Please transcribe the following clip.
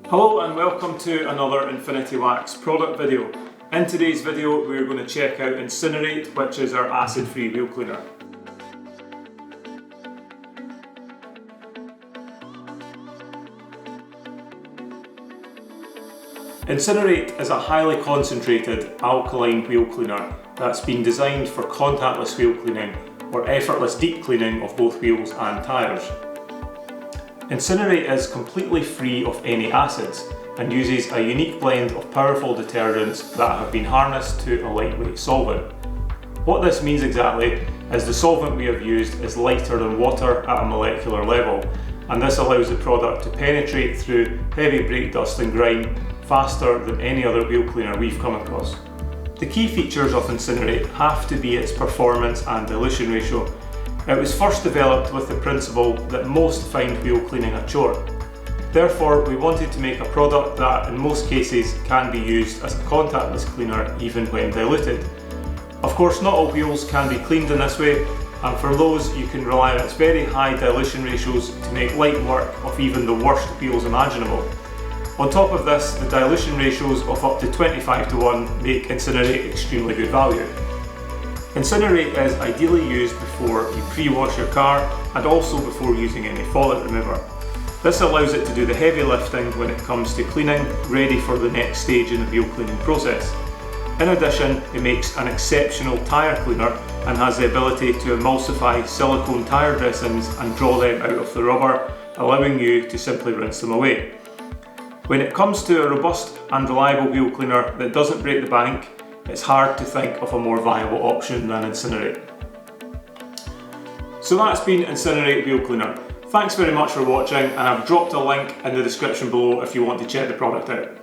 Hello and welcome to another Infinity Wax product video. In today's video we're going to check out Incinerate, which is our acid-free wheel cleaner. Incinerate is a highly concentrated alkaline wheel cleaner that's been designed for contactless wheel cleaning or effortless deep cleaning of both wheels and tyres. Incinerate is completely free of any acids and uses a unique blend of powerful detergents that have been harnessed to a lightweight solvent. What this means exactly is the solvent we have used is lighter than water at a molecular level, and this allows the product to penetrate through heavy brake dust and grime faster than any other wheel cleaner we've come across. The key features of Incinerate have to be its performance and dilution ratio. It was first developed with the principle that most find wheel cleaning a chore. Therefore, we wanted to make a product that in most cases can be used as a contactless cleaner even when diluted. Of course, not all wheels can be cleaned in this way, and for those you can rely on its very high dilution ratios to make light work of even the worst wheels imaginable. On top of this, the dilution ratios of up to 25:1 make Incinerate extremely good value. Incinerate is ideally used before you pre-wash your car and also before using any fallout remover. This allows it to do the heavy lifting when it comes to cleaning, ready for the next stage in the wheel cleaning process. In addition, it makes an exceptional tyre cleaner and has the ability to emulsify silicone tyre dressings and draw them out of the rubber, allowing you to simply rinse them away. When it comes to a robust and reliable wheel cleaner that doesn't break the bank, it's hard to think of a more viable option than Incinerate. So that's been Incinerate Wheel Cleaner. Thanks very much for watching, and I've dropped a link in the description below if you want to check the product out.